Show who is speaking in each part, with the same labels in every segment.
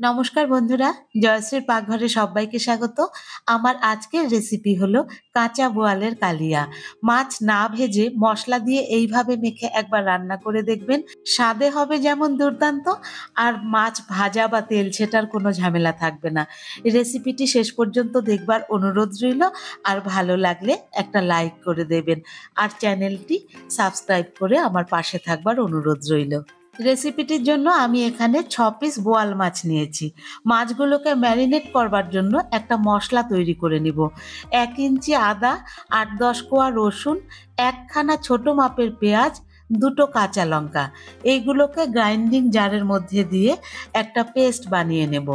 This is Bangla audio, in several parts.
Speaker 1: নমস্কার বন্ধুরা, জয়শ্রীর পাকঘরে সবাইকে স্বাগত। আমার আজকের রেসিপি হলো কাঁচা বোয়ালের কালিয়া। মাছ না ভেজে মশলা দিয়ে এইভাবে মেখে একবার রান্না করে দেখবেন। স্বাদে হবে যেমন দুর্দান্ত, আর মাছ ভাজা বা তেল ছেটার কোনো ঝামেলা থাকবে না। রেসিপিটি শেষ পর্যন্ত দেখবার অনুরোধ রইল। আর ভালো লাগলে একটা লাইক করে দেবেন, আর চ্যানেলটি সাবস্ক্রাইব করে আমার পাশে থাকবার অনুরোধ রইল। রেসিপিটির জন্য আমি এখানে 6 পিস বোয়াল মাছ নিয়েছি। মাছগুলোকে ম্যারিনেট করবার জন্য একটা মশলা তৈরি করে নিব। 1 ইঞ্চি আদা, 8-10 কোয়া রসুন, একখানা ছোট মাপের পেঁয়াজ, 2টো কাঁচা লঙ্কা, এইগুলোকে গ্রাইন্ডিং জারের মধ্যে দিয়ে একটা পেস্ট বানিয়ে নেব।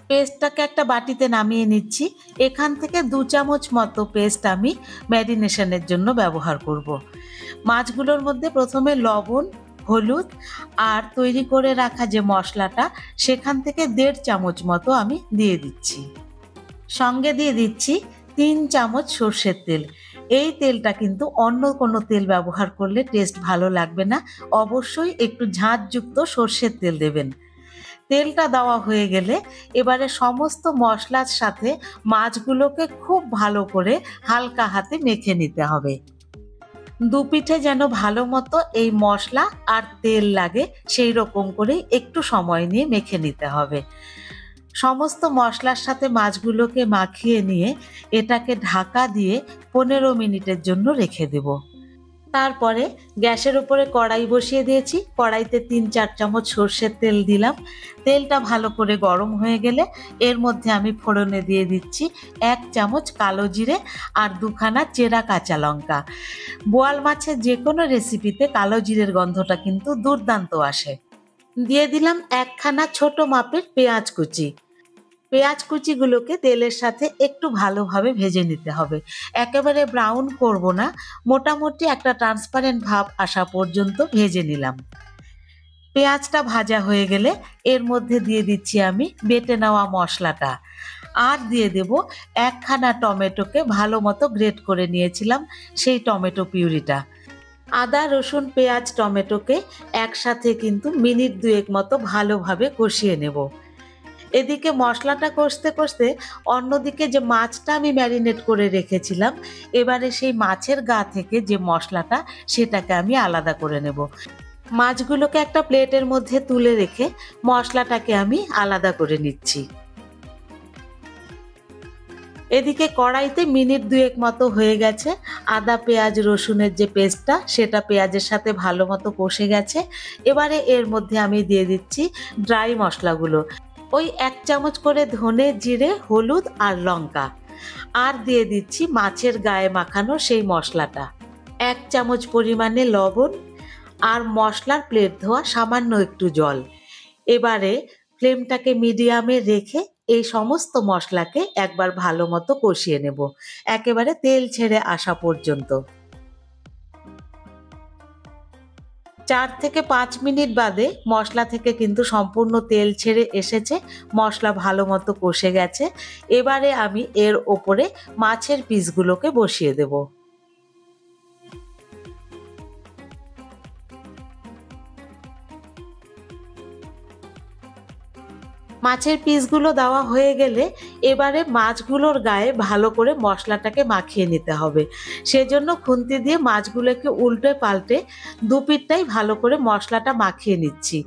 Speaker 1: পেস্টটাকে একটা বাটিতে নামিয়ে নিচ্ছি। এখান থেকে 2 চামচ মতো পেস্ট আমি ম্যারিনেশনের জন্য ব্যবহার করব। মাছগুলোর মধ্যে প্রথমে লবণ, হলুদ আর তৈরি করে রাখা যে মশলাটা, সেখান থেকে 1.5 চামচ মতো আমি দিয়ে দিচ্ছি। সঙ্গে দিয়ে দিচ্ছি 3 চামচ সর্ষের তেল। এই তেলটা কিন্তু অন্য কোনো তেল ব্যবহার করলে টেস্ট ভালো লাগবে না, অবশ্যই একটু ঝাঁঝযুক্ত সর্ষের তেল দেবেন। তেলটা দেওয়া হয়ে গেলে এবারে সমস্ত মশলার সাথে মাছগুলোকে খুব ভালো করে হালকা হাতে মেখে নিতে হবে। দুপিঠে যেন ভালো মতো এই মশলা আর তেল লাগে, সেই রকম করে একটু সময় নিয়ে মেখে নিতে হবে। সমস্ত মশলার সাথে মাছগুলোকে মাখিয়ে নিয়ে এটাকে ঢাকা দিয়ে 15 মিনিটের জন্য রেখে দেব। তারপরে গ্যাসের উপরে কড়াই বসিয়ে দিয়েছি। কড়াইতে 3-4 চামচ সর্ষের তেল দিলাম। তেলটা ভালো করে গরম হয়ে গেলে এর মধ্যে আমি ফোড়নে দিয়ে দিচ্ছি 1 চামচ কালো জিরে আর 2খানা চেরা কাঁচা লঙ্কা। বোয়াল মাছের যে কোনো রেসিপিতে কালো জিরের গন্ধটা কিন্তু দুর্দান্ত আসে। দিয়ে দিলাম একখানা ছোট মাপের পেঁয়াজ কুচি। পেঁয়াজ কুচিগুলোকে তেলের সাথে একটু ভালোভাবে ভেজে নিতে হবে। একেবারে ব্রাউন করব না, মোটামুটি একটা ট্রান্সপারেন্ট ভাব আসা পর্যন্ত ভেজে নিলাম। পেঁয়াজটা ভাজা হয়ে গেলে এর মধ্যে দিয়ে দিচ্ছি আমি বেটে নেওয়া মশলাটা, আর দিয়ে দেব একখানা টমেটোকে ভালো মতো গ্রেট করে নিয়েছিলাম, সেই টমেটো পিউরিটা। আদা, রসুন, পেঁয়াজ, টমেটোকে একসাথে কিন্তু মিনিট 2 মতো ভালোভাবে কষিয়ে নেব। এদিকে মশলাটা কষতে কষতে অন্যদিকে যে মাছটা আমি ম্যারিনেট করে রেখেছিলাম, এবারে সেই মাছের গা থেকে যে মশলাটা, সেটাকে আমি আলাদা করে নেব। মাছগুলোকে একটা প্লেটের মধ্যে তুলে রেখে মশলাটাকে আমি আলাদা করে নিচ্ছি। এদিকে কড়াইতে মিনিট 2 মতো হয়ে গেছে। আদা, পেঁয়াজ, রসুনের যে পেস্টটা, সেটা পেঁয়াজের সাথে ভালো মতো কষে গেছে। এবারে এর মধ্যে আমি দিয়ে দিচ্ছি ড্রাই মশলাগুলো। ওই 1 চামচ করে ধনে, জিরে, হলুদ আর লঙ্কা, আর দিয়ে দিচ্ছি মাছের গায়ে মাখানো সেই মশলাটা, 1 চামচ পরিমাণে লবণ, আর মশলার প্লেট ধোয়া সামান্য একটু জল। এবারে ফ্লেমটাকে মিডিয়ামে রেখে এই সমস্ত মশলাকে একবার ভালো মতো কষিয়ে নেব, একেবারে তেল ছেড়ে আসা পর্যন্ত। 4 থেকে 5 মিনিট বাদে মশলা থেকে কিন্তু সম্পূর্ণ তেল ছেড়ে এসেছে, মশলা ভালো মতো কষে গেছে। এবারে আমি এর ওপরে মাছের পিসগুলোকে বসিয়ে দেব। মাছের পিসগুলো দেওয়া হয়ে গেলে এবারে মাছগুলোর গায়ে ভালো করে মশলাটাকে মাখিয়ে নিতে হবে। সেজন্য খুন্তি দিয়ে মাছগুলোকে উল্টে পাল্টে দুপিঠটাই ভালো করে মশলাটা মাখিয়ে নিচ্ছি।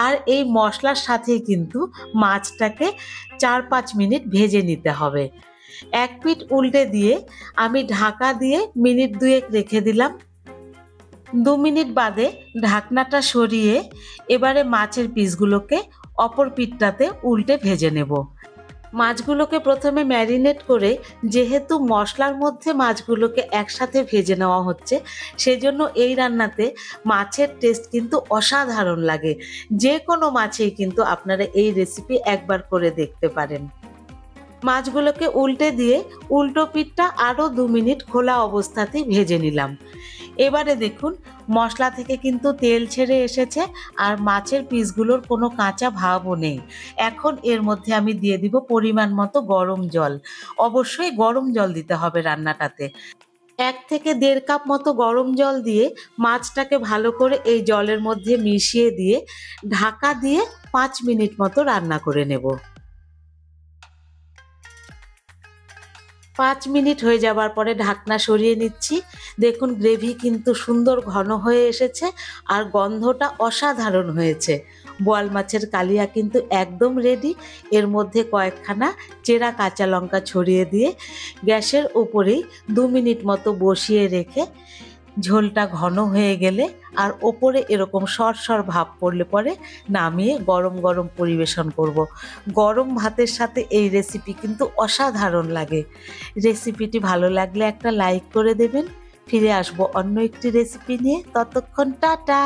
Speaker 1: আর এই মশলার সাথেই কিন্তু মাছটাকে 4-5 মিনিট ভেজে নিতে হবে। এক পিঠ উল্টে দিয়ে আমি ঢাকা দিয়ে মিনিট 2 রেখে দিলাম। 2 মিনিট বাদে ঢাকনাটা সরিয়ে এবারে মাছের পিসগুলোকে অপর পিঠটাতে উল্টে ভেজে নেব। মাছগুলোকে প্রথমে ম্যারিনেট করে, যেহেতু মশলার মধ্যে মাছগুলোকে একসাথে ভেজে নেওয়া হচ্ছে, সেজন্য এই রান্নাতে মাছের টেস্ট কিন্তু অসাধারণ লাগে। যে কোনো মাছেই কিন্তু আপনারা এই রেসিপি একবার করে দেখতে পারেন। মাছগুলোকে উল্টে দিয়ে উল্টো পিঠটা আরও 2 মিনিট খোলা অবস্থাতেই ভেজে নিলাম। এবারে দেখুন মশলা থেকে কিন্তু তেল ছেড়ে এসেছে, আর মাছের পিসগুলোর কোনো কাঁচা ভাবও নেই। এখন এর মধ্যে আমি দিয়ে দিব পরিমাণ মতো গরম জল। অবশ্যই গরম জল দিতে হবে রান্নাটাতে। 1 থেকে 1.5 কাপ মতো গরম জল দিয়ে মাছটাকে ভালো করে এই জলের মধ্যে মিশিয়ে দিয়ে ঢাকা দিয়ে 5 মিনিট মতো রান্না করে নেব। 5 মিনিট হয়ে যাবার পরে ঢাকনা সরিয়ে নিচ্ছি। দেখুন গ্রেভি কিন্তু সুন্দর ঘন হয়ে এসেছে আর গন্ধটা অসাধারণ হয়েছে। বোয়াল মাছের কালিয়া কিন্তু একদম রেডি। এর মধ্যে কয়েকখানা চেরা কাঁচা লঙ্কা ছড়িয়ে দিয়ে গ্যাসের ওপরেই 2 মিনিট মতো বসিয়ে রেখে ঝোলটা ঘন হয়ে গেলে আর ওপরে এরকম সরসর ভাব পড়লে পরে নামিয়ে গরম গরম পরিবেশন করব। গরম ভাতের সাথে এই রেসিপি কিন্তু অসাধারণ লাগে। রেসিপিটি ভালো লাগলে একটা লাইক করে দেবেন। ফিরে আসবো অন্য একটি রেসিপি নিয়ে। ততক্ষণ টাটা।